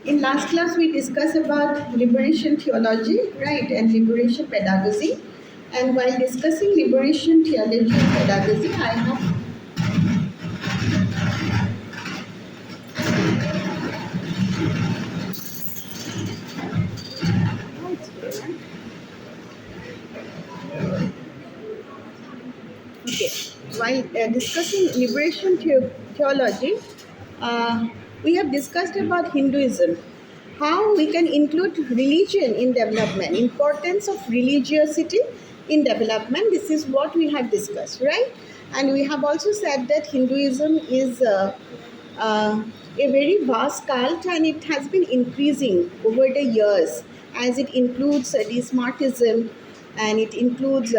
In last class, we discussed about liberation theology, right, and liberation pedagogy. And while discussing liberation theology and pedagogy, I have okay. While discussing theology, uh, we have discussed about Hinduism, how we can include religion in development, importance of religiosity in development. This is what we have discussed, right? And we have also said that Hinduism is uh, a very vast cult and it has been increasing over the years as it includes the Smartism and it includes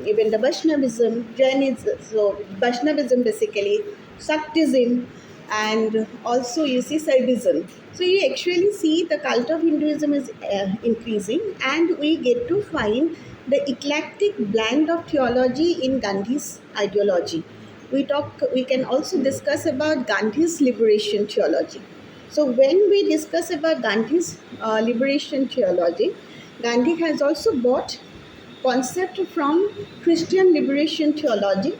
even the Vaishnavism, Jainism, so Vaishnavism basically, Shaktism, and also you see Saivism. So you actually see the cult of Hinduism is increasing, and we get to find the eclectic blend of theology in Gandhi's ideology. We can also discuss about Gandhi's liberation theology. So when we discuss about Gandhi's liberation theology, Gandhi has also brought concept from Christian liberation theology.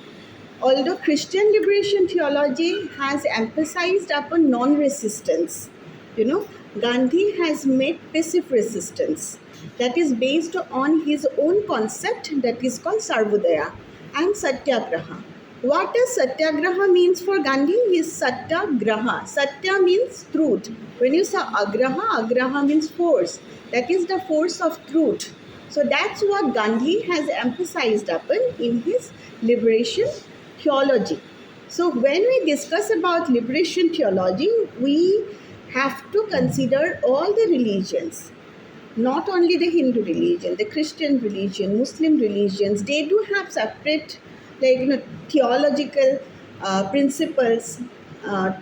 Although Christian liberation theology has emphasized upon non-resistance, you know, Gandhi has made passive resistance that is based on his own concept that is called Sarvodaya and Satyagraha. What does Satyagraha means for Gandhi? Is Satyagraha. Satya means truth. When you say Agraha, Agraha means force. That is the force of truth. So that's what Gandhi has emphasized upon in his liberation theology. So when we discuss about liberation theology, we have to consider all the religions, not only the Hindu religion, the Christian religion, Muslim religions. They do have separate, theological principles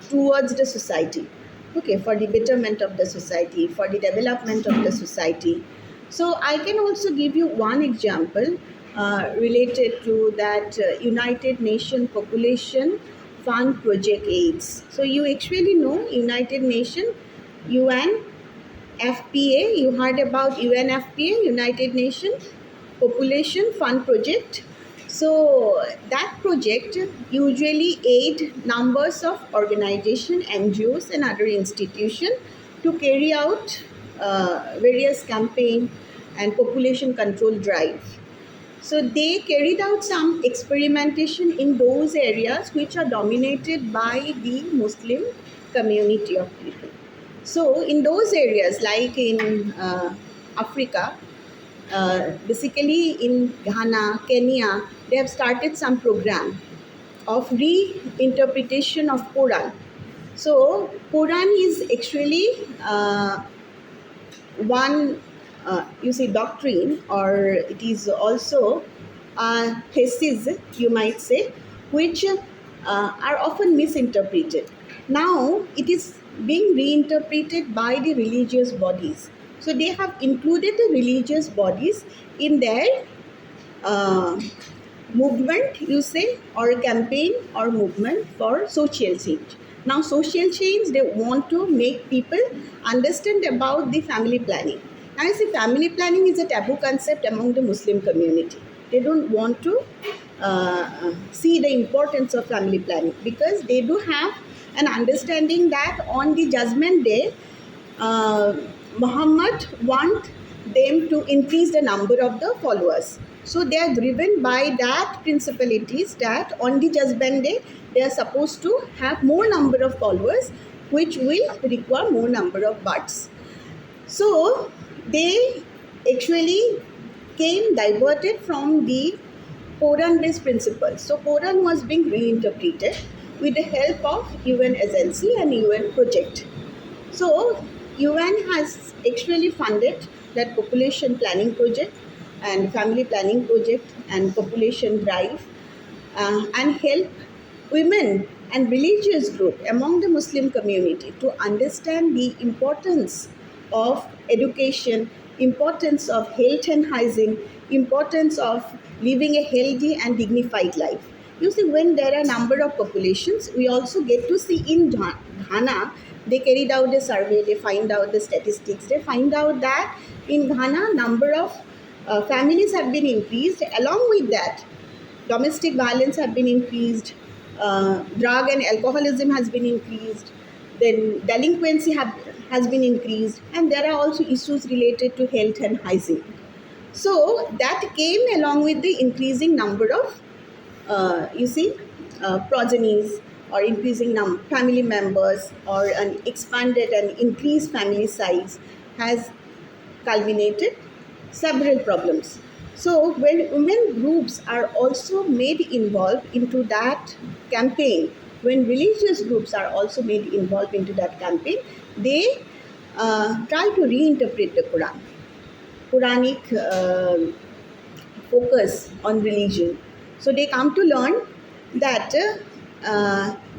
towards the society. Okay, for the betterment of the society, for the development of the society. So I can also give you one example related to that United Nations Population Fund Project AIDS. So you actually know United Nations, UN, FPA, you heard about UNFPA, United Nations Population Fund Project. So that project usually aid numbers of organizations, NGOs and other institutions to carry out various campaign and population control drive. So they carried out some experimentation in those areas which are dominated by the Muslim community of people. So in those areas, like in Africa, basically in Ghana, Kenya, they have started some program of reinterpretation of Quran. So Quran is actually one you see doctrine, or it is also a thesis, you might say, which are often misinterpreted. Now it is being reinterpreted by the religious bodies, so they have included the religious bodies in their uh, movement, you say, or a campaign or movement for social change. Now social change, they want to make people understand about the family planning. Now you see, family planning is a taboo concept among the Muslim community. They don't want to see the importance of family planning, because they do have an understanding that on the judgment day, uh, Muhammad want them to increase the number of the followers. So they are driven by that principalities that on the judgment day they are supposed to have more number of followers, which will require more number of births. So they actually came diverted from the Quran based principles. So Quran was being reinterpreted with the help of UN agency and UN project. So UN has actually funded that population planning project and family planning project and population drive, and help women and religious group among the Muslim community to understand the importance of education, importance of health and hygiene, importance of living a healthy and dignified life. You see, when there are number of populations, we also get to see in Ghana they carried out a survey, they find out the statistics, they find out that in Ghana, number of families have been increased. Along with that, domestic violence have been increased, drug and alcoholism has been increased, then delinquency has been increased, and there are also issues related to health and hygiene. So that came along with the increasing number of, progenies, or increasing family members, or an expanded and increased family size has culminated several problems. So when women groups are also made involved into that campaign, when religious groups are also made involved into that campaign, they try to reinterpret the Quran, Quranic focus on religion. So they come to learn that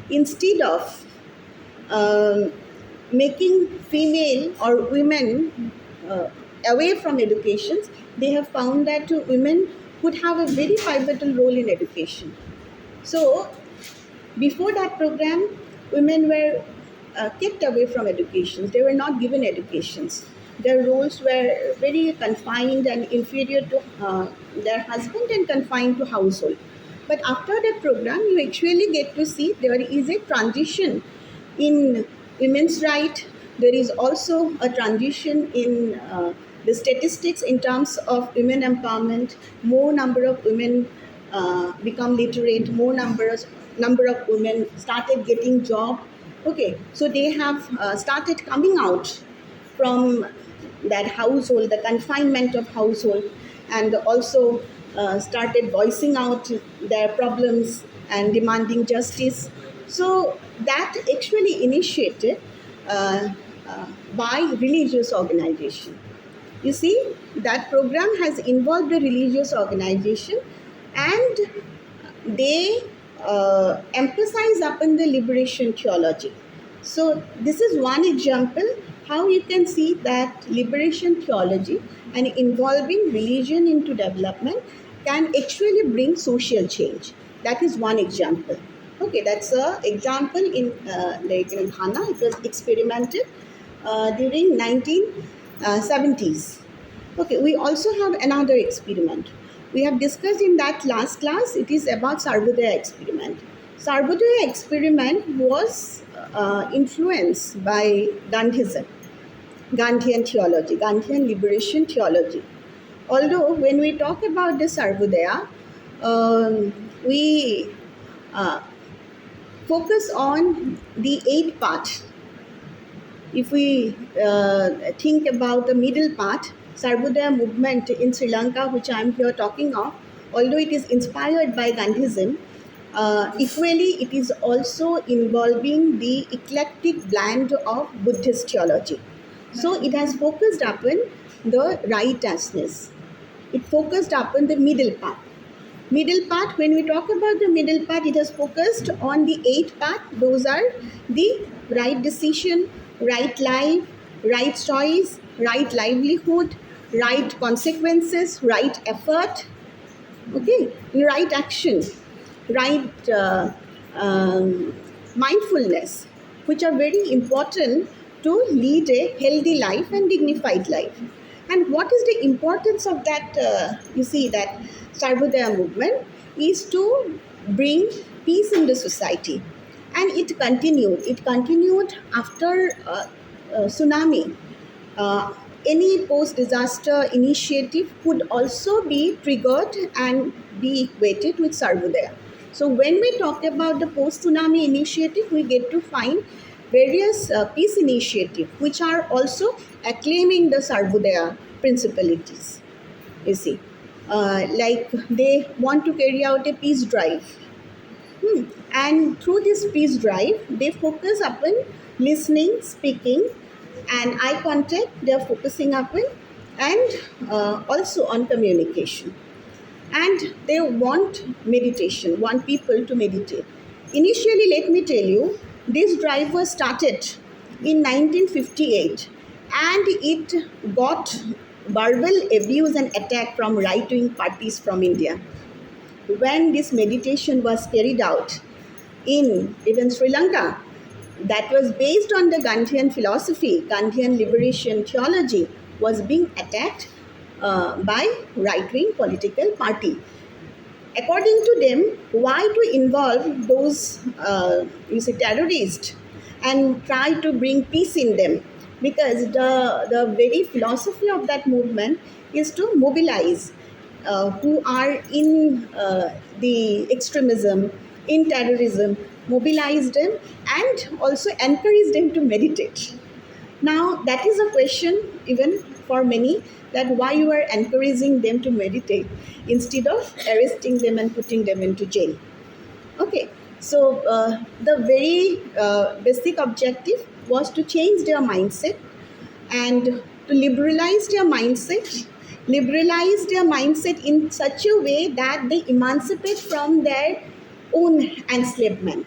instead of um, making female or women away from educations, they have found that women could have a very pivotal role in education. So before that program, women were kept away from educations. They were not given educations. Their roles were very confined and inferior to their husband and confined to household. But after that program, you actually get to see there is a transition in women's right. There is also a transition in the statistics in terms of women empowerment. More number of women become literate. More number of women started getting job. Okay, so they have started coming out from that household, the confinement of household, and also started voicing out their problems and demanding justice. So that actually initiated uh, by religious organization. You see, that program has involved a religious organization, and they emphasize upon the liberation theology. So this is one example how you can see that liberation theology and involving religion into development can actually bring social change. That is one example. Okay, that's a example in Ghana. It was experimented during 1970s. Okay, we also have another experiment. We have discussed in that last class, it is about Sarvodaya experiment. Sarvodaya experiment was influenced by Gandhism, Gandhian theology, Gandhian liberation theology. Although when we talk about the Sarvodaya, we uh, focus on the eighth part. If we think about the middle part, Sarvodaya movement in Sri Lanka, which I am here talking of, although it is inspired by Gandhism, equally it is also involving the eclectic blend of Buddhist theology. So it has focused upon the righteousness. It focused upon the middle path. Middle part, when we talk about the middle part, it has focused on the eight path. Those are the right decision, right life, right choice, right livelihood, right consequences, right effort, okay, right action, right mindfulness, which are very important to lead a healthy life and dignified life. And what is the importance of that? You see, that Sarvodaya movement is to bring peace in the society, and it continued. It continued after tsunami. Uh, any post-disaster initiative could also be triggered and be equated with Sarvodaya. So when we talk about the post-tsunami initiative, we get to find various peace initiatives which are also acclaiming the Sarvodaya principalities. You see, like they want to carry out a peace drive. And through this peace drive, they focus upon listening, speaking, and eye contact. They are focusing upon, and also on communication. And they want meditation, want people to meditate. Initially, let me tell you, this drive was started in 1958, and it got verbal abuse and attack from right-wing parties from India. When this meditation was carried out in even Sri Lanka, that was based on the Gandhian philosophy, Gandhian liberation theology, was being attacked by right-wing political party. According to them, why to involve those terrorists and try to bring peace in them? Because the very philosophy of that movement is to mobilize who are in the extremism, in terrorism, mobilize them and also encourage them to meditate. Now, that is a question even for many, that why you are encouraging them to meditate instead of arresting them and putting them into jail. Okay, so the very basic objective was to change their mindset and to liberalize their mindset in such a way that they emancipate from their own enslavement.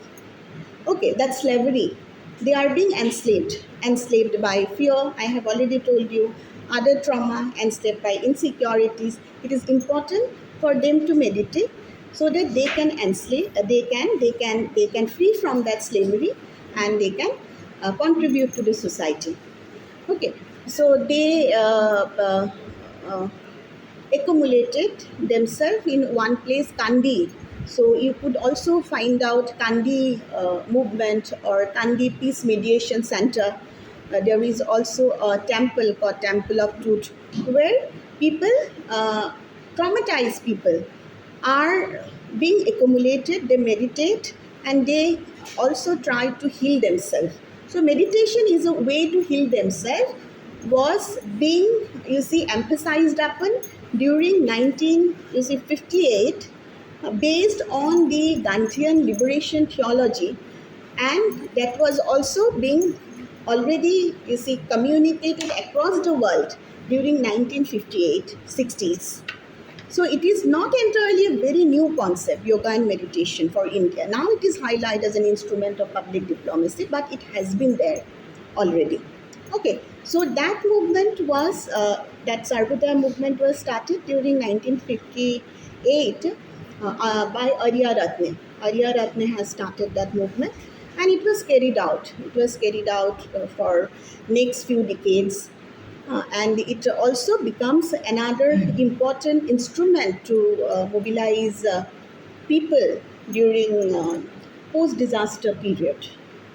Okay, that's slavery. They are being enslaved by fear. I have already told you, other trauma, enslaved by insecurities. It is important for them to meditate so that they can enslave, they can free from that slavery, and they can contribute to the society. Okay, so they uh, accumulated themselves in one place, Kandi. So you could also find out Kandi movement or Kandi Peace Mediation Center. There is also a temple called Temple of Truth, where people, traumatized people, are being accumulated. They meditate and they also try to heal themselves. So meditation is a way to heal themselves, was being, emphasized upon during 1958, based on the Gandhian liberation theology, and that was also being already, communicated across the world during 1958 60s. So it is not entirely a very new concept, yoga and meditation for India. Now it is highlighted as an instrument of public diplomacy, but it has been there already. Okay, so that movement was, that Sarvodaya movement was started during 1958 by Arya Ratne. Arya Ratne has started that movement, and it was carried out. It was carried out for next few decades, and it also becomes another important instrument to mobilize people during post-disaster period.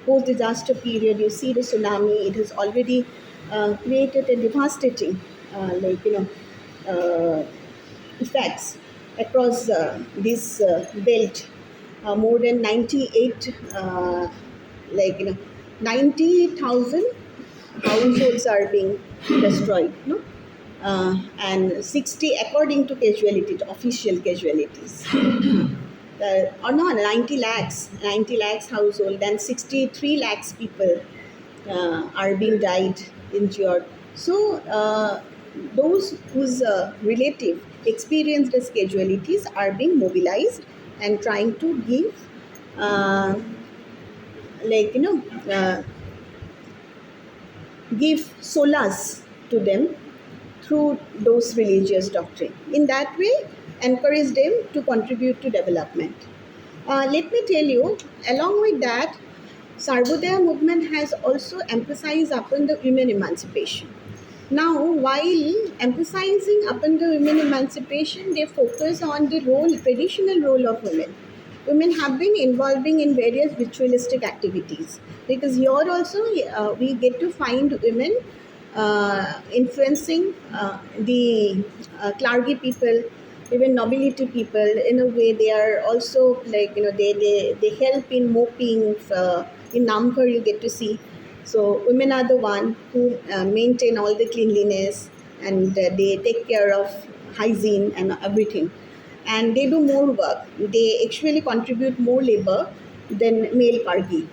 Post-disaster period, you see the tsunami, it has already created a devastating, uh, effects across this belt. More than 98, like, 90,000 households are being destroyed, no? And 60, according to casualties, official casualties, or no, 90 lakhs household, and 63 lakhs people are being died, injured. So those whose relative experienced as casualties are being mobilized and trying to give, uh, like, give solace to them through those religious doctrine. In that way, encourage them to contribute to development. Let me tell you, along with that, Sarvodaya movement has also emphasized upon the women emancipation. Now, while emphasizing upon the women emancipation, they focus on the role, traditional role of women. Women have been involving in various ritualistic activities, because here also we get to find women influencing the clergy people, even nobility people. In a way, they are also, like, they help in moping. In Namkar, you get to see. So women are the one who maintain all the cleanliness, and they take care of hygiene and everything, and they do more work. They actually contribute more labor than male kargi.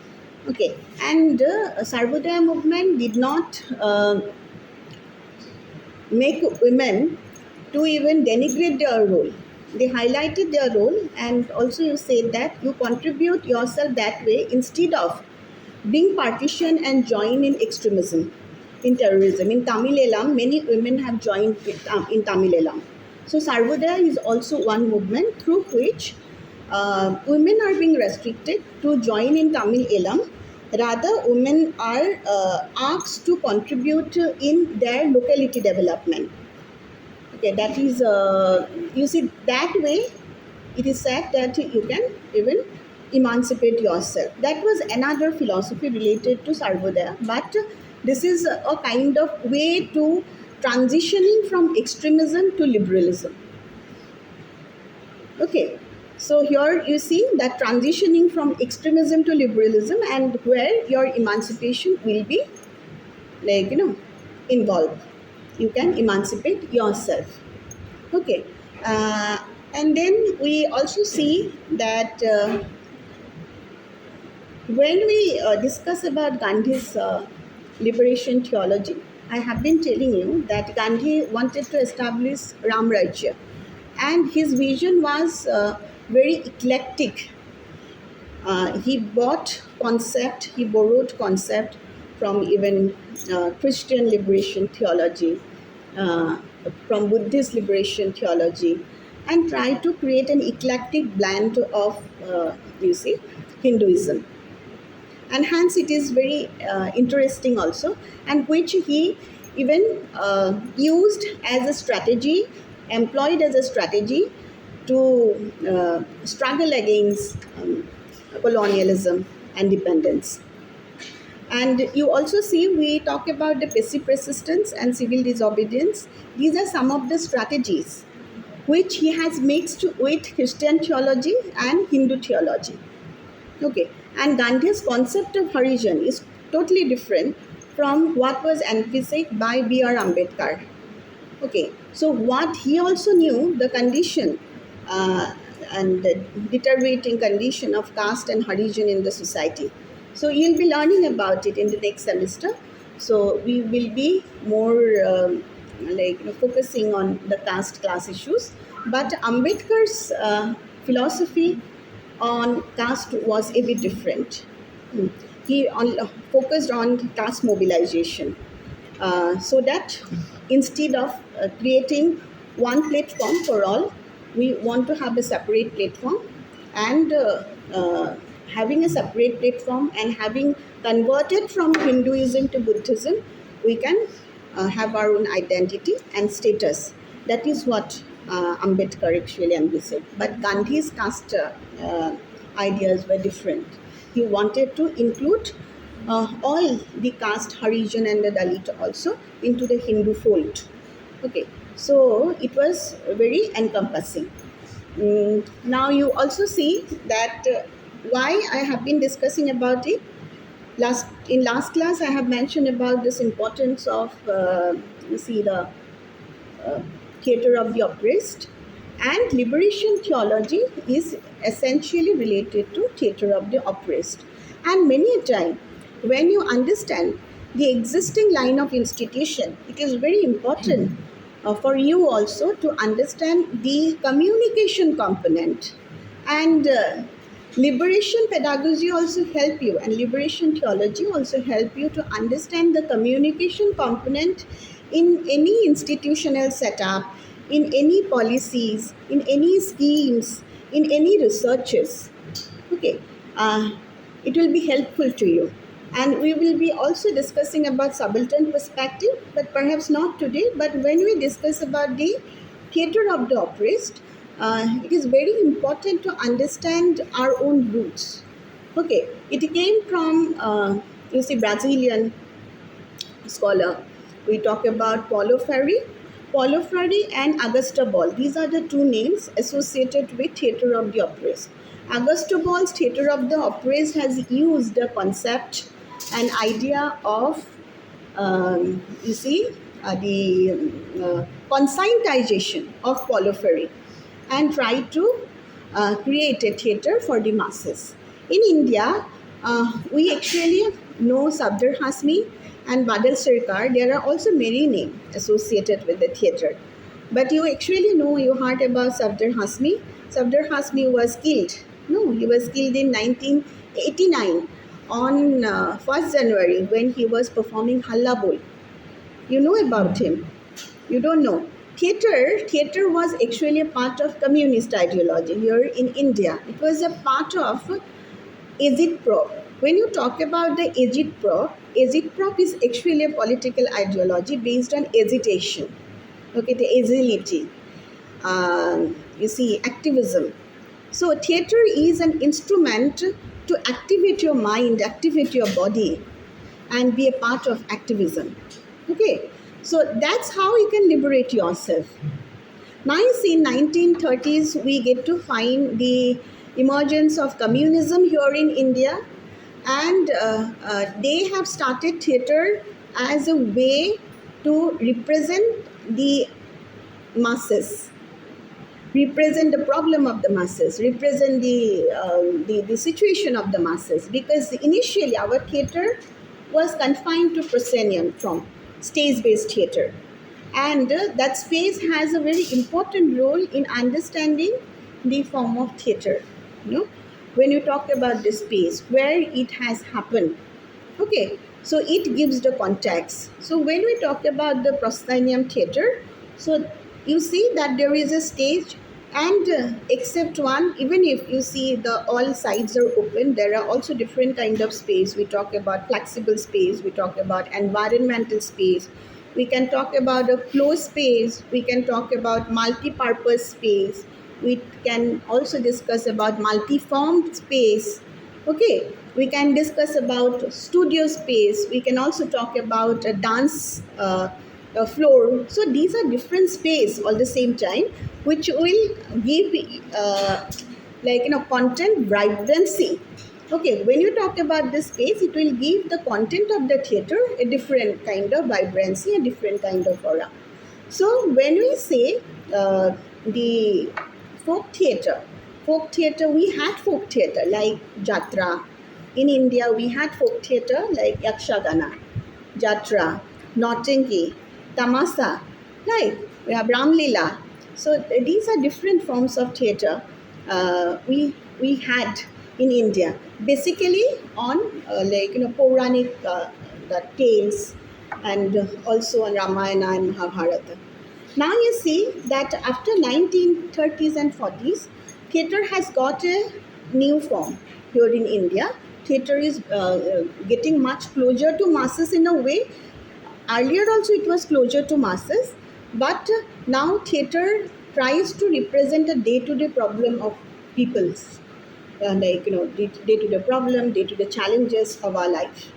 Okay, and Sarvodaya movement did not make women to even denigrate their role. They highlighted their role, and also you said that you contribute yourself that way instead of being partitioned and join in extremism, in terrorism. In Tamil Elam, many women have joined in Tamil Elam. So Sarvodaya is also one movement through which women are being restricted to join in Tamil Elam, Rather, women are asked to contribute in their locality development. Okay, that is, you see, that way it is said that you can even emancipate yourself. That was another philosophy related to Sarvodaya, but this is a kind of way to transitioning from extremism to liberalism. Okay, so here you see that transitioning from extremism to liberalism, and where your emancipation will be, like, involved. You can emancipate yourself. Okay, uh, and then we also see that when we discuss about Gandhi's liberation theology, I have been telling you that Gandhi wanted to establish Ram Rajya, and his vision was very eclectic. He borrowed concept from even Christian liberation theology, uh, from Buddhist liberation theology, and tried to create an eclectic blend of, Hinduism. And hence it is very interesting also, and which he even used as a strategy, employed as a strategy to struggle against colonialism and dependence. And you also see we talk about the passive resistance and civil disobedience. These are some of the strategies which he has mixed with Christian theology and Hindu theology. Okay, and Gandhi's concept of Harijan is totally different from what was envisaged by B.R. Ambedkar. Okay, so what he also knew the condition uh, and the deteriorating condition of caste and Harijan in the society. So you'll be learning about it in the next semester. So we will be more focusing on the caste class issues. But Ambedkar's philosophy on caste was a bit different. Hmm. He focused on caste mobilization, so that instead of creating one platform for all, we want to have a separate platform, and having a separate platform and having converted from Hinduism to Buddhism, we can have our own identity and status. That is what Ambedkar actually envisaged. But Gandhi's caste ideas were different. He wanted to include all the caste, Harijan and the Dalit also into the Hindu fold. Okay, so it was very encompassing. Now you also see that why I have been discussing about it. Last class, I have mentioned about this importance of the uh, theater of the oppressed, and liberation theology is essentially related to theater of the oppressed. And many a time, when you understand the existing line of institution, it is very important for you also to understand the communication component. And liberation pedagogy also help you, and liberation theology also help you to understand the communication component in any institutional setup, in any policies, in any schemes, in any researches. Okay, uh, it will be helpful to you. And we will be also discussing about subaltern perspective, but perhaps not today. But when we discuss about the theater of the oppressed, it is very important to understand our own roots. Okay, it came from, Brazilian scholar. We talk about Paulo Freire and Augusto Ball. These are the two names associated with theater of the oppressed. Augusto Ball's theater of the oppressed has used the concept and idea of, you see, the conscientization of Paulo Freire, and try to create a theater for the masses. In India, we actually know Sabdar Hasmi and Badal Sarkar. There are also many names associated with the theater. But you actually know, you heard about Sabdar Hasmi. Sabdar Hasmi was killed. No, he was killed in 1989 on 1st January when he was performing Halla Bol. You know about him. You don't know. Theater was actually a part of communist ideology here in India. It was a part of agitprop, when you talk about the agitprop is actually a political ideology based on agitation. Okay, the agility, you see, activism. So, theater is an instrument to activate your mind, activate your body, and be a part of activism. Okay, so that's how you can liberate yourself. Now, you see, in 1930s, we get to find the emergence of communism here in India, and they have started theater as a way to represent the masses, represent the problem of the masses, represent the situation of the masses. Because initially our theatre was confined to proscenium from stage-based theatre. And that space has a very important role in understanding the form of theatre. You know, when you talk about the space, where it has happened, okay, so it gives the context. So when we talk about the proscenium theater, so you see that there is a stage, and except one, even if you see the all sides are open, there are also different kind of space. We talk about flexible space, we talk about environmental space, we can talk about a flow space, we can talk about multi-purpose space, we can also discuss about multi-formed space. Okay, we can discuss about studio space. We can also talk about a dance floor. So these are different space all the same time, which will give content vibrancy. Okay, when you talk about this space, it will give the content of the theater a different kind of vibrancy, a different kind of aura. So when we say the folk theatre, we had folk theatre like Jatra. In India, we had folk theatre like Yakshagana, Jatra, Nautanki, Tamasa, right? We have Ramlila. So these are different forms of theatre we had in India, basically on Puranic the tales, and also on Ramayana and Mahabharata. Now you see that after 1930s and 40s, theatre has got a new form here in India. Theatre is getting much closer to masses in a way. Earlier also it was closer to masses, but now theatre tries to represent a day-to-day problem of people's, day-to-day problem, day-to-day challenges of our life.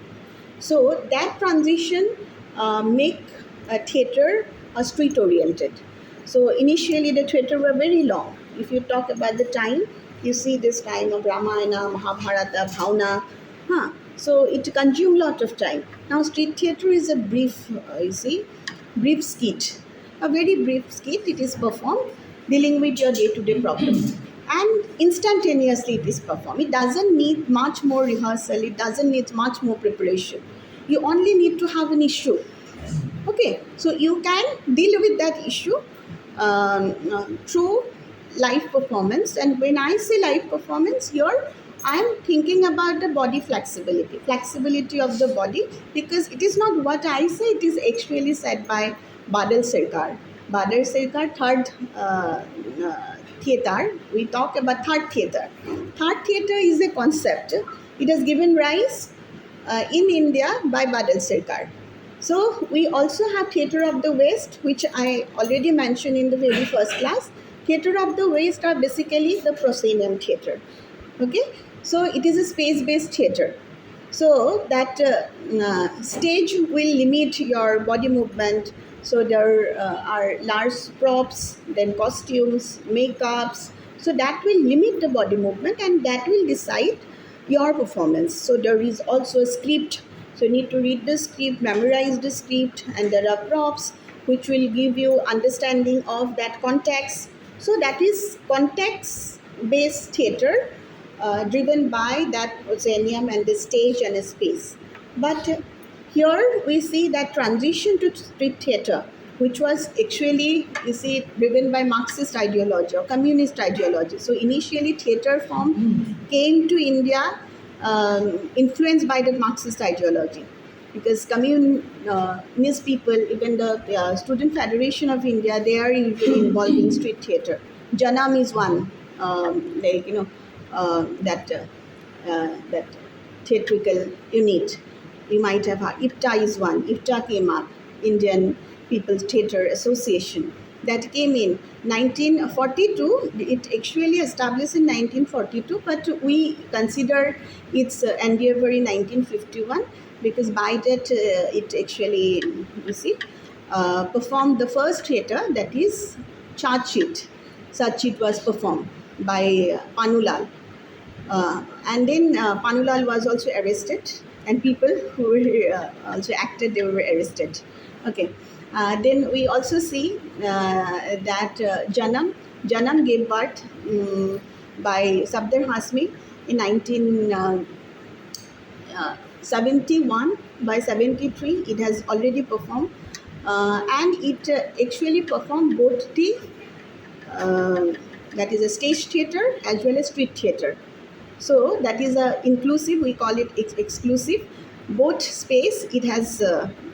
So that transition make a theatre street oriented. So initially the theatre were very long. If you talk about the time, you see this time of Ramayana, Mahabharata, Bhavna. So it consumed lot of time. Now street theatre is a brief, brief skit. A very brief skit. It is performed dealing with your day-to-day problem. And instantaneously it is performed. It doesn't need much more rehearsal. It doesn't need much more preparation. You only need to have an issue. Okay, so you can deal with that issue through live performance. And when I say live performance here, I am thinking about the body flexibility of the body, because it is not what I say, it is actually said by Badal Sarkar. Badal Sarkar, third theatre. We talk about third theatre. Third theatre is a concept. It has given rise in India by Badal Sarkar. So we also have Theatre of the West, which I already mentioned in the very first class. Theatre of the West are basically the proscenium theatre. Okay, so it is a space-based theatre. So that stage will limit your body movement. So there are large props, then costumes, makeups. So that will limit the body movement, and that will decide your performance. So there is also a script. So you need to read the script, memorize the script, and there are props which will give you understanding of that context. So that is context-based theatre driven by that proscenium and the stage and a space. But here we see that transition to street theatre, which was actually, driven by Marxist ideology or communist ideology. So initially theatre form came to India influenced by the Marxist ideology, because communist people, even the Student Federation of India, they are usually involved in street theatre. Janam is one, that theatrical unit. You might have heard IPTA is one. IPTA came up, Indian People's Theatre Association, that came in 1942. It actually established in 1942, but we consider its endeavor in 1951 because by that it actually, you see, performed the first theatre, that is Chachit. Chachit was performed by Panulal. And then Panulal was also arrested, and people who were also acted, they were arrested. Okay. Then we also see that Janam gave birth by Sabdar Hasmi in 1971. By 73, it has already performed, and it actually performed both the that is a stage theatre as well as street theatre. So that is a inclusive. We call it exclusive. Both space it has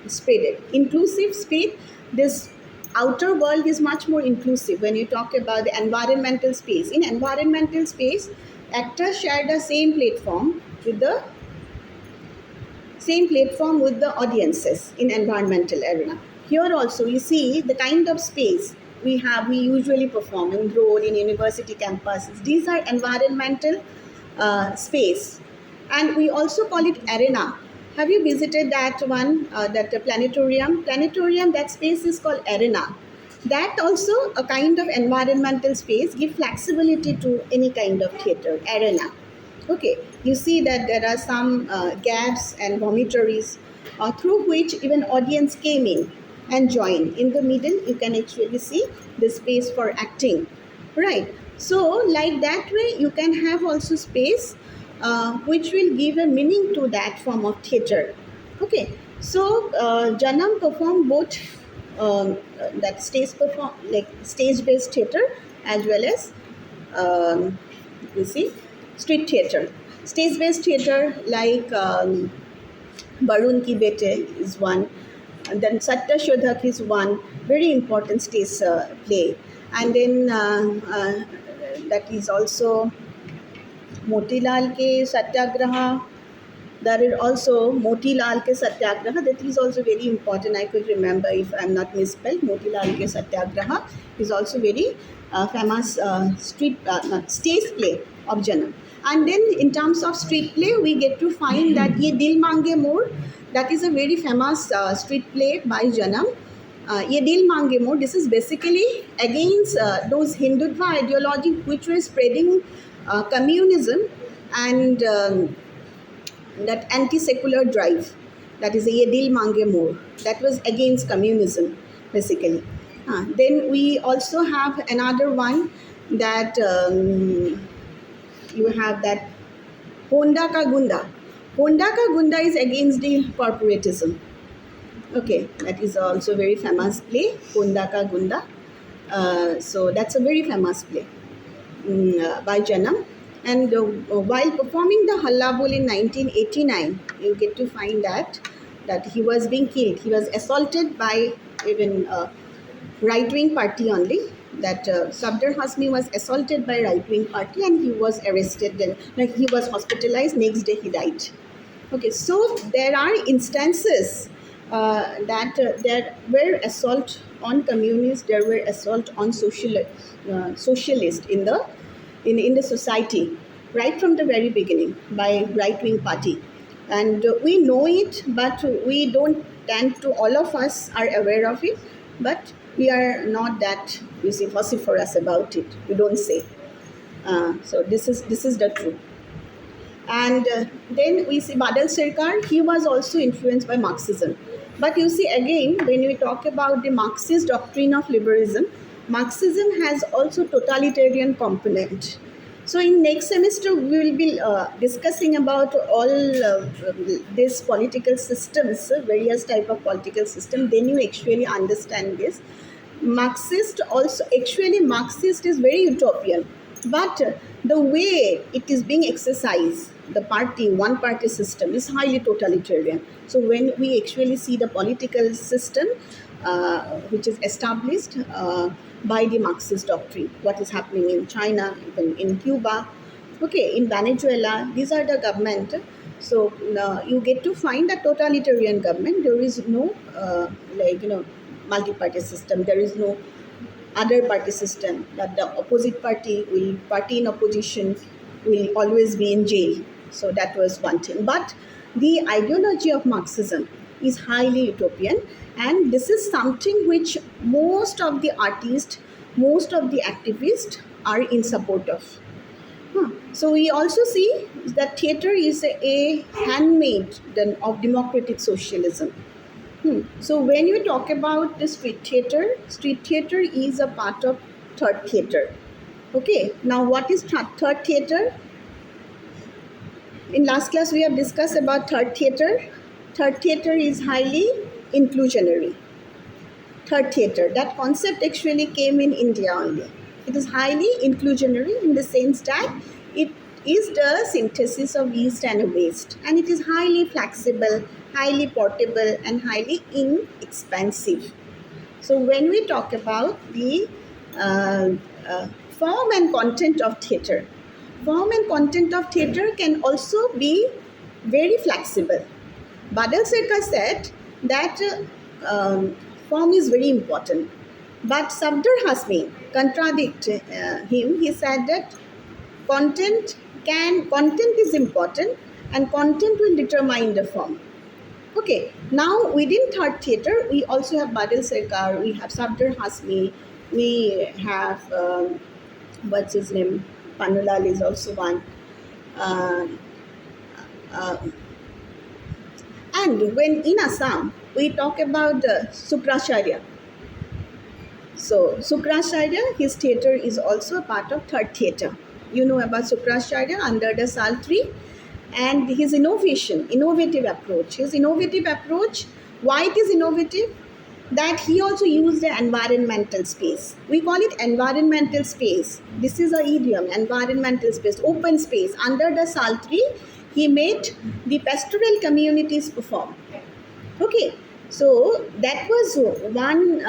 spread it. Inclusive space. This outer world is much more inclusive when you talk about the environmental space. In environmental space, actors share the same platform with the audiences in environmental arena. Here also you see the kind of space we usually perform in role in university campuses. These are environmental space, and we also call it arena. Have you visited that one, that planetarium? Planetarium, that space is called arena. That also a kind of environmental space, give flexibility to any kind of theatre, arena. Okay, you see that there are some gaps and vomitories through which even audience came in and joined. In the middle, you can actually see the space for acting, right? So, like that way, you can have also space which will give a meaning to that form of theatre. Okay, so Janam performed both that stage-based theatre as well as you see street theatre. Stage-based theatre like Barun Ki Bete is one, and then Satya Shodhak is one very important stage play, and then that is also Motilal Ke Satyagraha. There is also Motilal Ke Satyagraha. That is also very important. I could remember if I am not misspelled. Motilal Ke Satyagraha is also very famous stage play of Janam. And then in terms of street play, we get to find that Ye Dil Mange More, that is a very famous street play by Janam. Ye Dil Mange More, this is basically against those Hindutva ideology which were spreading communism and that anti-secular drive, that is a Ye Dil Mange More, that was against communism basically. Then we also have another one that you have that Honda Ka Gunda. Honda Ka Gunda is against the corporatism. Okay, that is also very famous play, Honda Ka Gunda. So that's a very famous play by Janam. And while performing the Hallabol in 1989, you get to find that he was being killed. He was assaulted by even right-wing party only. That Sabdar Hasmi was assaulted by right-wing party and he was arrested. Then, like he was hospitalized. Next day he died. Okay, so there are instances that there were assault on communists, there were assault on socialists in the society right from the very beginning by right-wing party, and we know it, but we don't tend to. All of us are aware of it, but we are not that vociferous about it. We don't say. So this is the truth. And then we see Badal Sarkar, he was also influenced by Marxism. But you see, again, when we talk about the Marxist doctrine of liberalism, Marxism has also totalitarian component. So in next semester, we will be discussing about all these political systems, various type of political system. Then you actually understand this. Marxist is very utopian, but the way it is being exercised, the one party system is highly totalitarian. So when we actually see the political system which is established by the Marxist doctrine, what is happening in China, even in Cuba, okay, in Venezuela, these are the government. So you get to find a totalitarian government. There is no multi-party system. There is no other party system that the opposite party in opposition will always be in jail. So that was one thing. But the ideology of Marxism is highly utopian, and this is something which most of the artists, most of the activists are in support of. So we also see that theater is a handmaid of democratic socialism. So when you talk about the street theater is a part of third theater. Okay, now what is third theater? In last class we have discussed about third theater. Third theater is highly inclusionary. Third theater, that concept actually came in India only. It is highly inclusionary in the sense that it is the synthesis of East and West, and it is highly flexible, highly portable, and highly inexpensive. So when we talk about the uh, form and content of theatre, form and content of theatre can also be very flexible. Badal Sarkar said that form is very important. But Safdar Hasmi contradict him. He said that content is important, and content will determine the form. Okay, now within third theatre, we also have Badal Sarkar, we have Safdar Hasmi, we have what's his name? Panulal is also one. Uh, uh, and when in Assam, we talk about Sukracharya. So Sukracharya, his theatre is also a part of third theatre. You know about Sukracharya under the Saltri, and his innovative approach. His innovative approach, why it is innovative? That he also used the environmental space. We call it environmental space. This is a idiom, environmental space, open space. Under the Saltri, he made the pastoral communities perform. Okay, so that was one,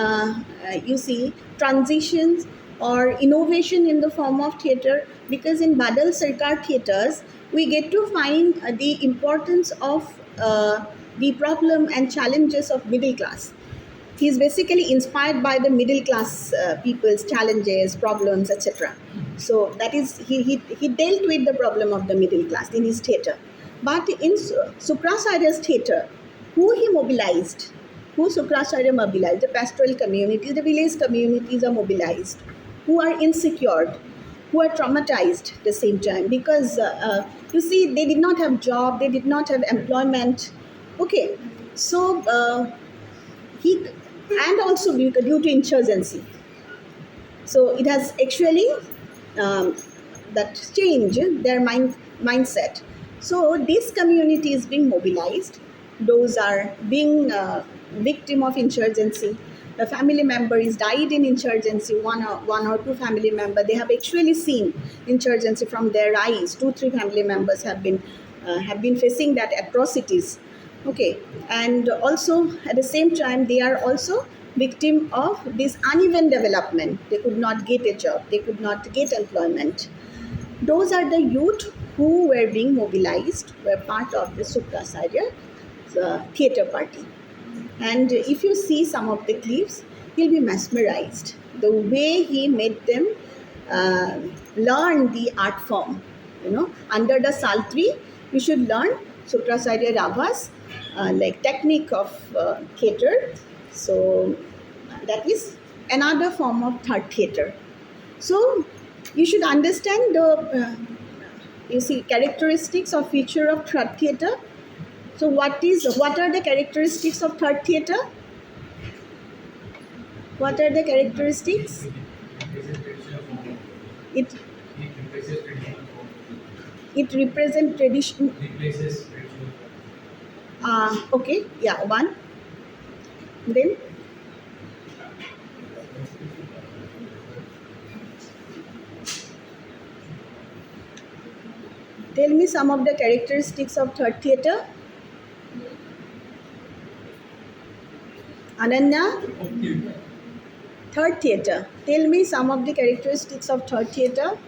transitions or innovation in the form of theatre, because in Badal Sarkar theatres, we get to find the importance of the problem and challenges of middle class. He is basically inspired by the middle class people's challenges, problems, etc. So that is, he dealt with the problem of the middle class in his theatre. But in Sukracharya's theatre, who he mobilized, who Sukracharya mobilized, the pastoral communities, the village communities are mobilized, who are insecure, who are traumatized at the same time, because you see, they did not have job, they did not have employment. Okay, so he, and also due to insurgency. So it has actually that change their mindset. So this community is being mobilized. Those are being victim of insurgency. The family member is died in insurgency. One or two family member, they have actually seen insurgency from their eyes. 2-3 family members have been facing that atrocities. Okay, and also at the same time they are also victim of this uneven development. They could not get a job, they could not get employment. Those are the youth who were being mobilized, were part of the Sukracharya theatre party. And if you see some of the clips, you'll be mesmerized. The way he made them uh, learn the art form. Under the Saltri, you should learn Sukracharya Ravas, like technique of theatre. So that is another form of third theatre. So you should understand the characteristics or feature of third theatre. So what are the characteristics of third theatre? What are the characteristics? It it represents tradition. Okay, yeah, one. Then tell me some of the characteristics of third theatre. Ananya, third theatre. Tell me some of the characteristics of third theatre.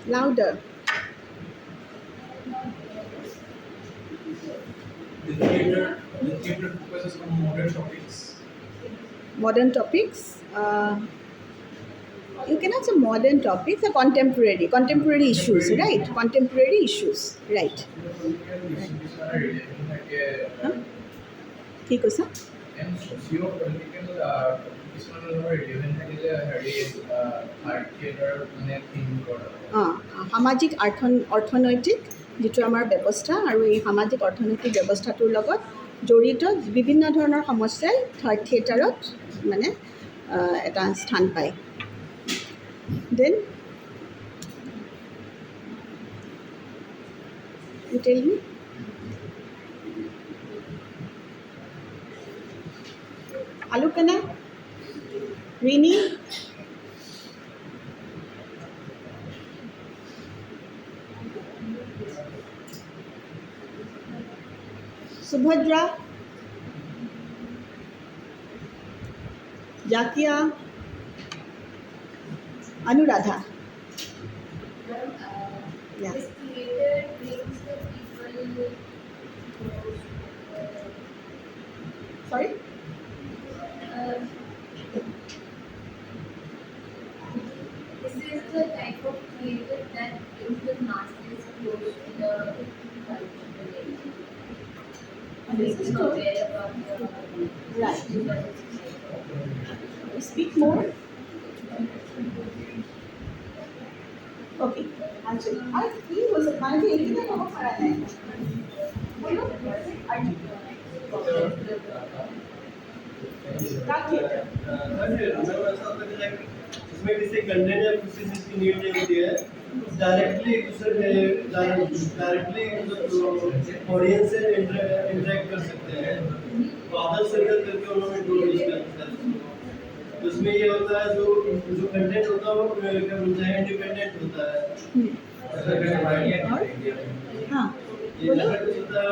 Louder. The theater focuses on modern topics. Modern topics. You cannot say modern topics, are contemporary issues, right? Contemporary issues, right? Right. Huh? কি কৈছা? And socio-political কিছুমানৰ relevant থাকিলে হেৰি art theatre মানে theme কৰা সামাজিক অৰ্থনৈতিক যিটো আমাৰ ব্যৱস্থা আৰু এই সামাজিক অৰ্থনৈতিক ব্যৱস্থাটোৰ লগত জড়িত বিভিন্ন ধৰণৰ সমস্যাই থিয়েটাৰত মানে এটা স্থান পায়। দেন you tell me. Alukana, Rini, Subhadra, Jakia, Anuradha. Yeah. This creator brings the people. Sorry? Uh, this is the type of creator that brings the masses close to the culture. This is good. Aware about the Right. issues that the society. Speak more. Okay. Actually, I feel was a kind of anything about Farah. इसमें किसी content या किसी चीज की need नहीं होती है directly directly audience से इंटरेक्ट कर सकते हैं फादर सर्कल करके उन्होंने इंट्रोड्यूस किया था उसमें ये होता है जो कंटेंट होता है वो क्या बोलते हैं इंडिपेंडेंट होता है हाँ ये होता है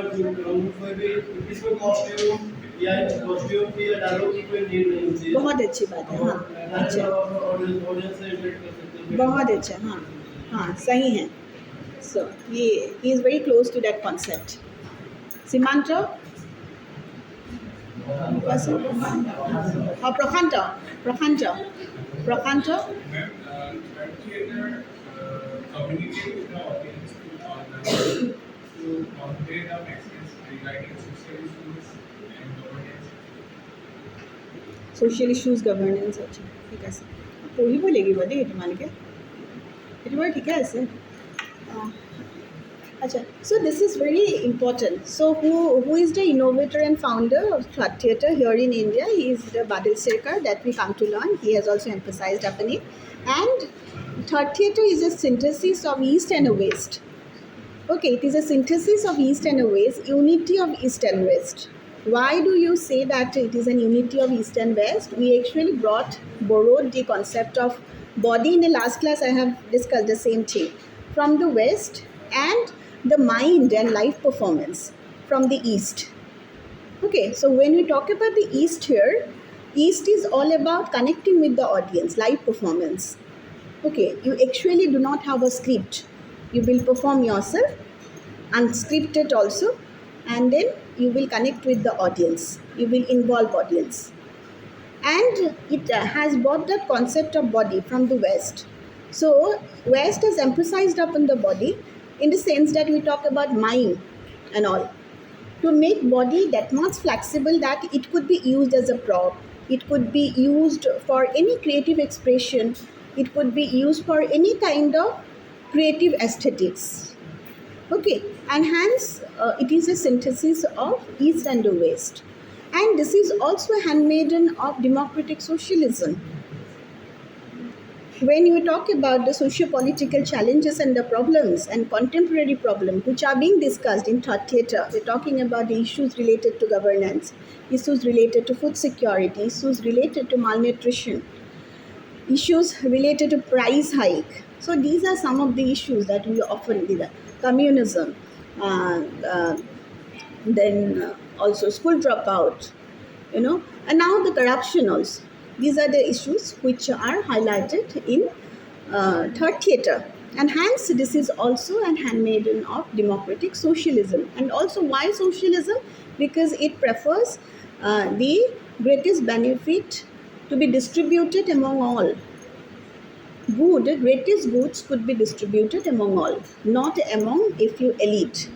कोई भी इसमें कॉस्ट्यूम या कॉस्ट्यूम की या डायलॉग की कोई नीड नहीं होती है बहुत अच्छी बात है। हाँ अच्छा, ऑडियंस से इंटरेक्ट कर सकते हैं बहुत अच्छा। हाँ हाँ सही है। सो ये he is very close to that concept. Seemant हाँ प्रशांत प्रशांत प्रशांत Ma'am, art theater communicate with the audience to convey the message regarding social issues and governance. social issues governance আচ্ছা ঠিক আছে পঢ়িব লাগিব দেই তোমালোকে সেইটো বাৰু ঠিকে আছে আচ্ছা so this is very important so who is the innovator and founder of Third Theatre here in India he is the Badal Sirkar that we come to learn he has also emphasized upon it and Third Theatre is a synthesis of East and West. Okay, it is a synthesis of East and West, unity of East and West. Why do you say that it is an unity of East and West? We actually borrowed the concept of body. In the last class, I have discussed the same thing from the West and the mind and life performance from the East. Okay, so when we talk about the East here, East is all about connecting with the audience, live performance. Okay, you actually do not have a script. You will perform yourself, unscripted also, and then you will connect with the audience. You will involve audience. And it has brought that concept of body from the West. So, West has emphasized upon the body in the sense that we talk about mind and all. To make body that much flexible that it could be used as a prop. It could be used for any creative expression. It could be used for any kind of creative aesthetics. Okay, and hence it is a synthesis of East and the West. And this is also a handmaiden of democratic socialism. When you talk about the socio-political challenges and the problems and contemporary problems which are being discussed in Third Theatre, we're talking about the issues related to governance, issues related to food security, issues related to malnutrition, issues related to price hike. So these are some of the issues that we often deal with. Communism, then also school dropout, and now the corruption also. These are the issues which are highlighted in Third Theatre. And hence, this is also an handmaiden of democratic socialism. And also, why socialism? Because it prefers the greatest benefit to be distributed among all. Greatest goods could be distributed among all, not among a few elite.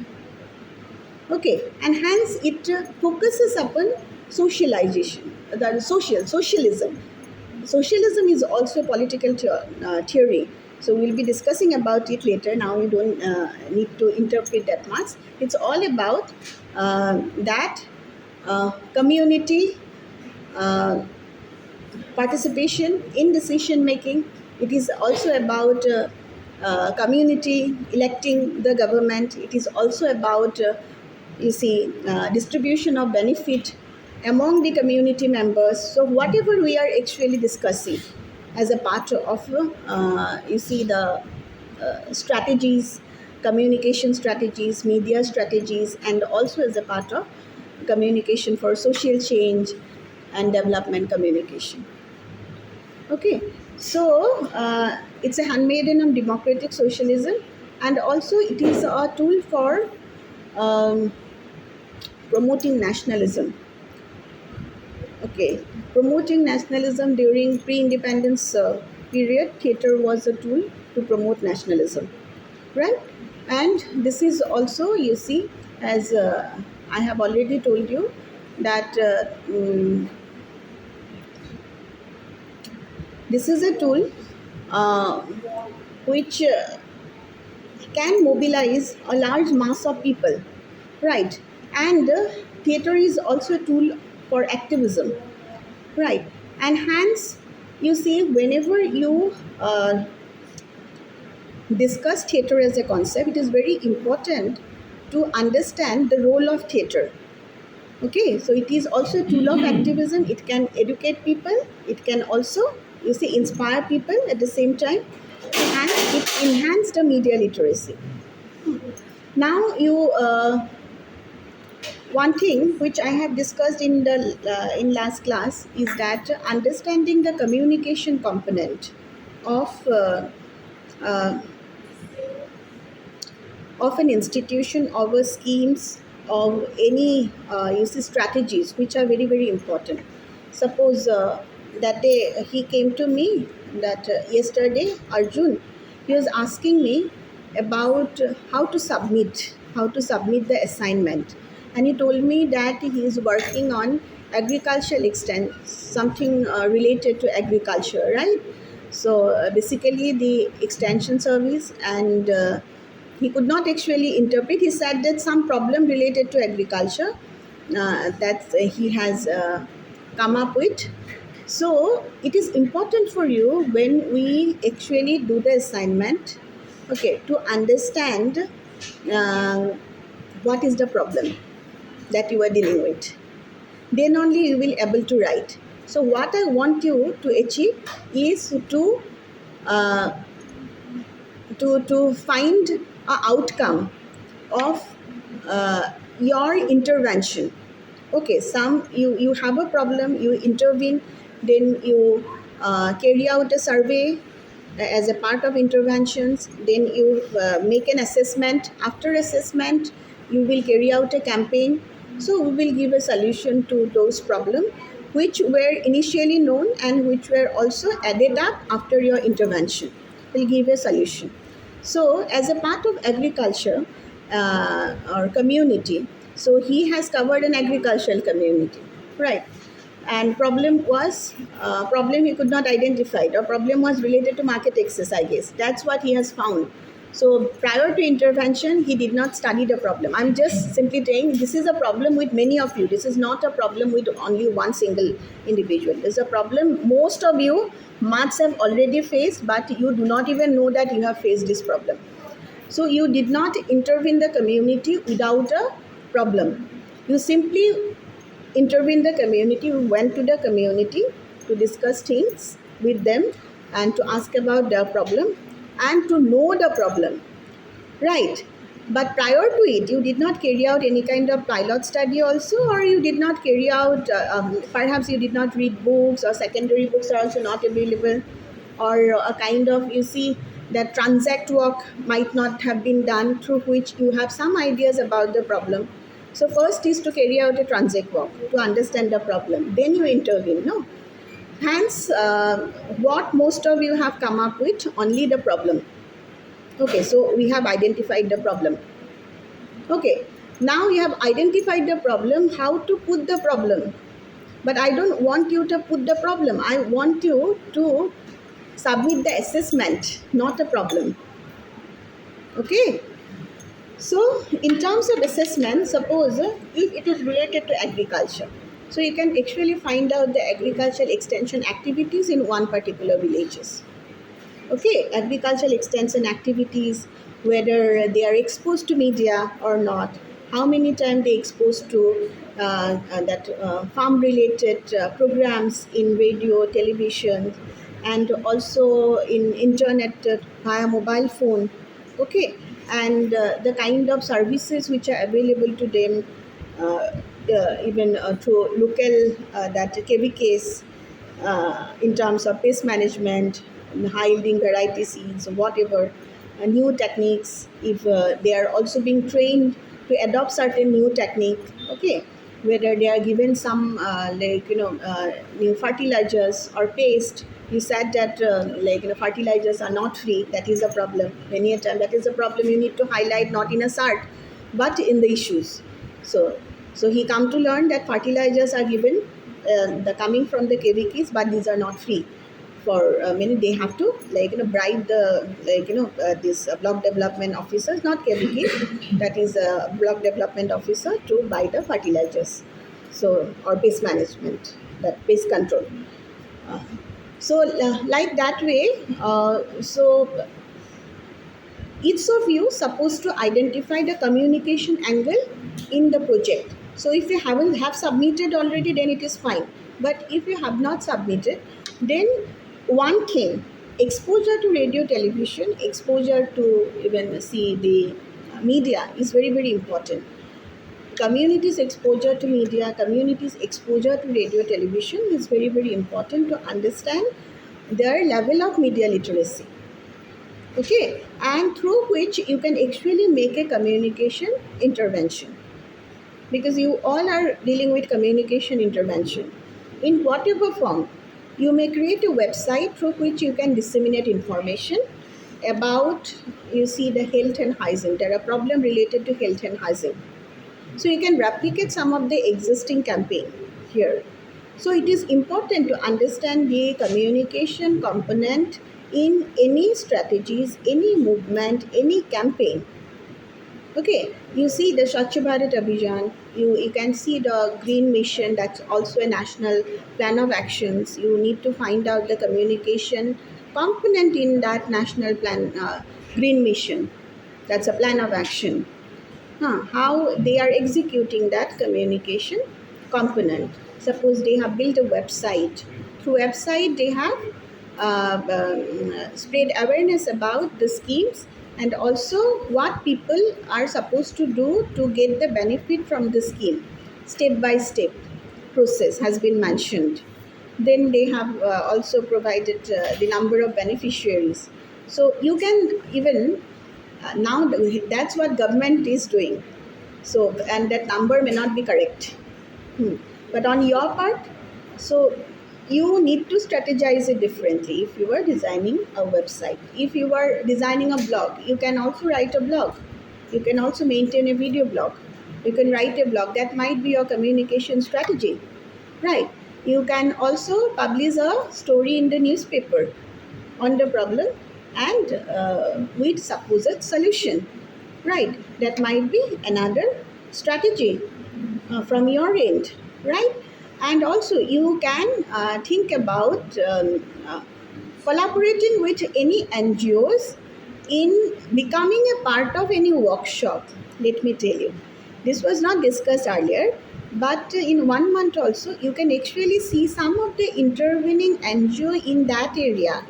Okay, and hence it focuses upon socialization, the socialism. Socialism is also a political theory, so we'll be discussing about it later. Now you don't need to interpret that much. It's all about that community uh, participation in decision making. It is also about community electing the government. It is also about distribution of benefit among the community members. So whatever we are actually discussing as a part of the strategies, communication strategies, media strategies, and also as a part of communication for social change and development communication. Okay, so it's a handmaiden of democratic socialism, and also it is a tool for um, promoting nationalism. Okay, promoting nationalism during pre-independence period, theatre was a tool to promote nationalism, right? And this is also, you see, as I have already told you, that this is a tool uh, which can mobilize a large mass of people, right? And theater is also a tool for activism, right? And hence, you see, whenever you discuss theater as a concept, it is very important to understand the role of theater. Okay, so it is also a tool of activism. It can educate people, it can also, you see, inspire people at the same time, and it enhance the media literacy. Now, one thing which I have discussed in the in last class is that understanding the communication component of uh, of an institution, of a schemes, of any you see strategies which are very very important. Suppose that day he came to me, that yesterday Arjun, he was asking me about how to submit the assignment, and he told me that he is working on agricultural extent, something related to agriculture, right? So basically the extension service, and he could not actually interpret. He said that some problem related to agriculture that he has come up with. So it is important for you when we actually do the assignment, okay, to understand uh, what is the problem that you are dealing with. Then only you will able to write. So what I want you to achieve is uh, to find a outcome of your intervention. Okay, some you have a problem, you intervene, then you carry out a survey as a part of interventions, then you make an assessment. After assessment, you will carry out a campaign. So we will give a solution to those problems which were initially known and which were also added up after your intervention. We'll give a solution. So, as a part of agriculture or community, so he has covered an agricultural community, right? And problem he could not identify. The problem was related to market access, I guess. That's what he has found. So prior to intervention, he did not study the problem. I'm just simply saying this is a problem with many of you. This is not a problem with only one single individual. It's a problem most of you must have already faced, but you do not even know that you have faced this problem. So you did not intervene the community without a problem. You simply intervene the community. We went to the community to discuss things with them and to ask about their problem and to know the problem, right? But prior to it, you did not carry out any kind of pilot study also, or you did not carry out, perhaps you did not read books, or secondary books are also not available, or a kind of, you see, that transact work might not have been done, through which you have some ideas about the problem. So first is to carry out a transact work to understand the problem, then you intervene, no? Hence, what most of you have come up with, only the problem. Okay, so we have identified the problem. Okay, now you have identified the problem, how to put the problem. But I don't want you to put the problem. I want you to submit the assessment, not a problem. Okay, so in terms of assessment, suppose if it is related to agriculture, so you can actually find out the agricultural extension activities in one particular villages. Okay, agricultural extension activities, whether they are exposed to media or not, how many times they exposed to that farm related programs in radio, television, and also in internet via mobile phone. Okay, and the kind of services which are available to them, even through local that KVKs, in terms of pest management, high yielding variety seeds, whatever, new techniques, if they are also being trained to adopt certain new technique, okay, whether they are given some new fertilizers or paste. You said that fertilizers are not free. That is a problem. Many a time that is a problem you need to highlight, not in a SART, but in the issues. So, so he come to learn that fertilizers are given, the coming from the KVKs, but these are not free. For many, they have to bribe the this block development officers, not KVKs, that is a block development officer, to buy the fertilizers. So, or pest management, that pest control. Uh, like that way. So each of you supposed to identify the communication angle in the project. So if you haven't have submitted already, then it is fine. But if you have not submitted, then one thing, exposure to radio, television, exposure to even see the media is very, very important. Communities exposure to media, communities exposure to radio, television is very, very important to understand their level of media literacy. Okay, and through which you can actually make a communication intervention, because you all are dealing with communication intervention in whatever form. You may create a website through which you can disseminate information about, you see, the health and hygiene. There are problems related to health and hygiene, so you can replicate some of the existing campaign here. So it is important to understand the communication component in any strategies, any movement, any campaign. Okay, you see the Swachh Bharat Abhijan, you can see the Green Mission, that's also a national plan of actions. You need to find out the communication component in that national plan, Green Mission. That's a plan of action. How they are executing that communication component. Suppose they have built a website. Through website, they have spread awareness about the schemes, and also what people are supposed to do to get the benefit from the scheme. Step by step process has been mentioned. Then they have also provided the number of beneficiaries. So you can even now that's what government is doing. So, and that number may not be correct. But on your part, so you need to strategize it differently. If you are designing a website, if you are designing a blog, you can also write a blog. You can also maintain a video blog. You can write a blog. That might be your communication strategy, right? You can also publish a story in the newspaper on the problem and with supposed solution, right? That might be another strategy from your end, right? And also you can think about collaborating with any NGOs in becoming a part of any workshop. Let me tell you, this was not discussed earlier, but in 1 month also you can actually see some of the intervening NGO in that area.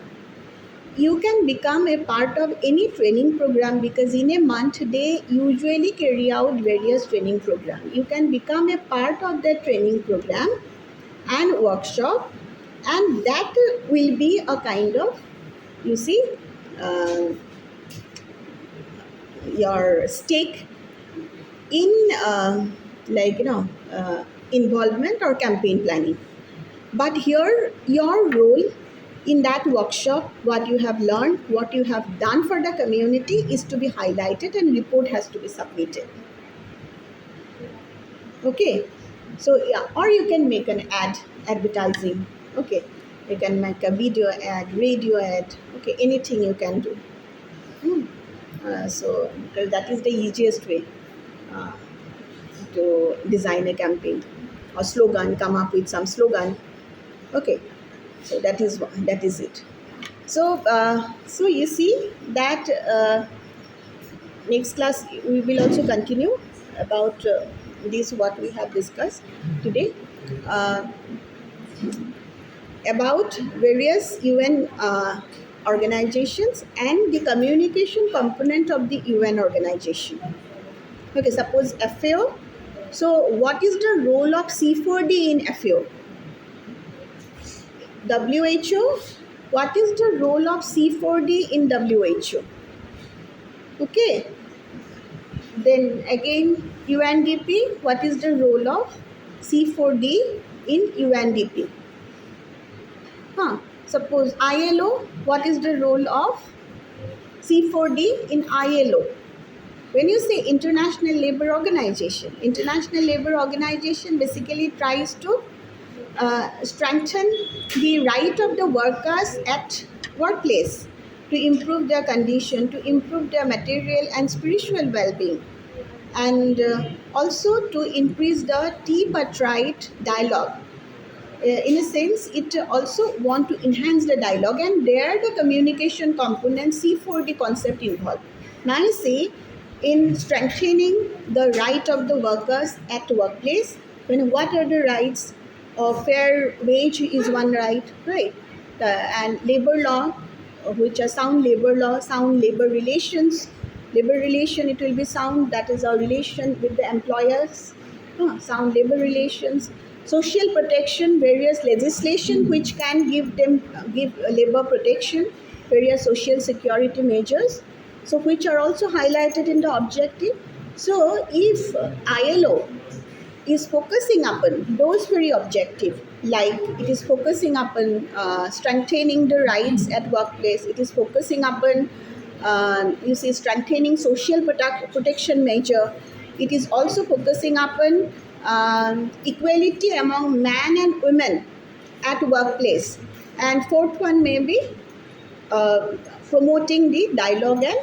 You can become a part of any training program, because in a month they usually carry out various training programs. You can become a part of the training program and workshop, and that will be a kind of, you see, uh, your stake in involvement or campaign planning. But here your role in that workshop, what you have learned, what you have done for the community, is to be highlighted and report has to be submitted. Okay, so yeah, or you can make an ad, advertising. Okay, you can make a video ad, radio ad. Okay, anything you can do. Hmm. So because that is the easiest way uh, to design a campaign or slogan, come up with some slogan. Okay, so that is it. So you see that next class we will also continue about this what we have discussed today, uh, about various UN organizations and the communication component of the UN organization. Okay, suppose FAO. So what is the role of C4D in FAO? WHO. What is the role of C4D in WHO? Okay. Then again UNDP. What is the role of C4D in UNDP? Suppose ILO. What is the role of C4D in ILO? When you say International Labour Organization basically tries to strengthen the right of the workers at workplace, to improve their condition, to improve their material and spiritual well-being, and also to increase the tripartite dialogue. In a sense, it also want to enhance the dialogue, and there the communication component C4D concept involved. Now you see, in strengthening the right of the workers at workplace, what are the rights? Fair wage is one right, right? And labor law, which are sound labor law, sound labor relations. Labor relation, it will be sound, that is our relation with the employers. Sound labor relations. Social protection, various legislation which can give labor protection, various social security measures, so which are also highlighted in the objective. So if ILO is focusing upon those very objective, like it is focusing upon strengthening the rights at workplace, it is focusing upon strengthening social protection measure, it is also focusing upon equality among man and women at workplace, and fourth one may be uh, promoting the dialogue and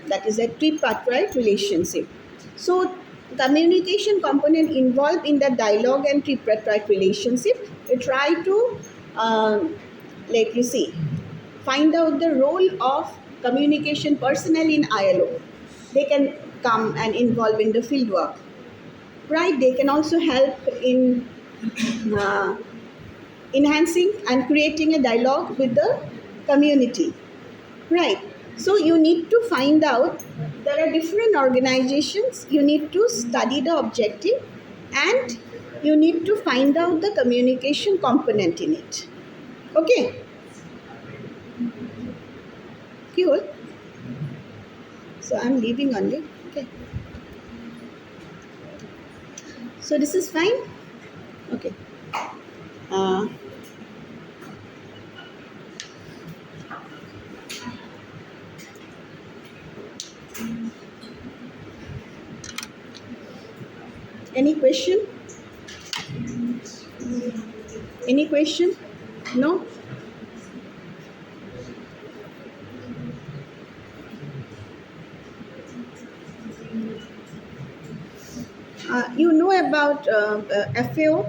that is a tripartite relationship. So communication component involved in the dialogue and tripartite relationship, we try to like you see, find out the role of communication personnel in ILO. They can come and involve in the field work, right? They can also help in uh, enhancing and creating a dialogue with the community. Right. So you need to find out, there are different organizations, you need to study the objective, and you need to find out the communication component in it. Okay. Cool. So I'm leaving only. Okay. So this is fine. Okay. Uh, any question? Any question? No? You know about FAO?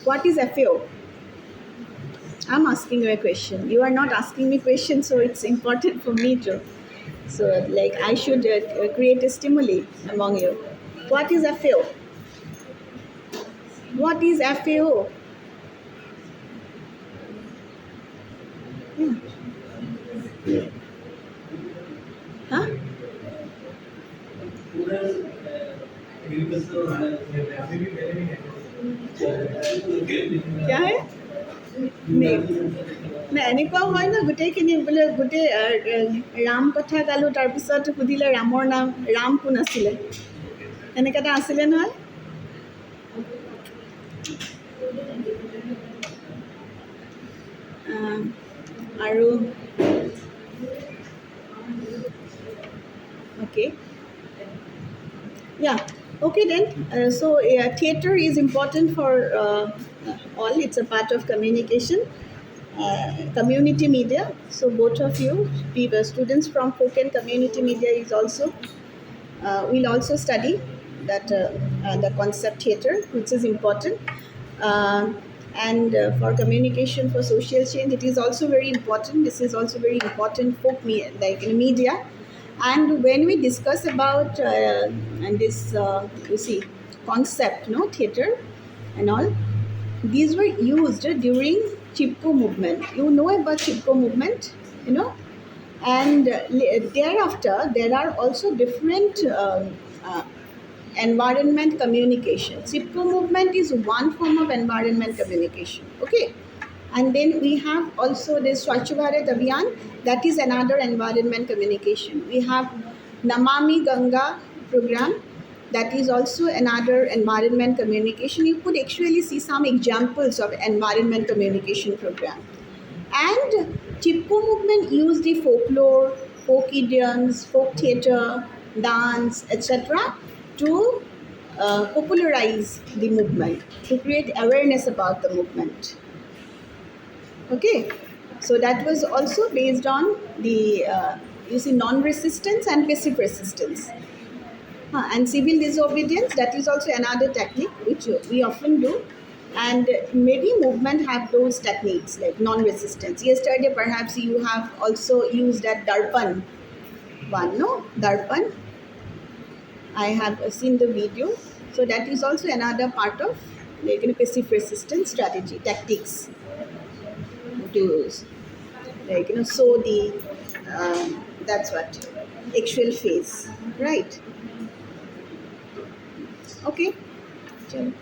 What is FAO? I'm asking you a question. You are not asking me questions, so it's important for me to. So, like, I should create a stimuli among you. What is FAO? What is FAO? Hmm. Huh? क्या है? নে এনেকুৱা হয় ন গোটেইখিনি বোলে গোটেই ৰাম কথা গালোঁ তাৰপিছত সুধিলে ৰামৰ নাম ৰাম কোন আছিলে এনেকুৱা এটা আছিলে নহয় আৰু okay. Yeah. Okay then. So theater is important for all. It's a part of communication, community media. So both of you, people, students from folk and community media, is also we'll also study that the concept theater, which is important. Uh, and for communication, for social change, it is also very important. This is also very important folk like in media. And when we discuss about and this, you see, concept, no theater and all, these were used during Chipko movement. You know about Chipko movement, you know, and thereafter there are also different uh, environment communication. Cipco movement is one form of environment communication, okay, and then we have also this Swachh Bharat Abhiyan, that is another environment communication. We have Namami Ganga program, that is also another environment communication. You could actually see some examples of environment communication program. And Chipko movement used the folklore, folk idioms, folk theatre, dance, etc. to popularize the movement, to create awareness about the movement. Okay, so that was also based on the you see non-resistance and passive resistance. And civil disobedience, that is also another technique which we often do. And many movement have those techniques like non-resistance. Yesterday, perhaps you have also used that darpan one, no? Darpan. I have seen the video. So that is also another part of like passive resistance strategy, tactics to like sow the that's what actual phase, right? Okay. Chalo.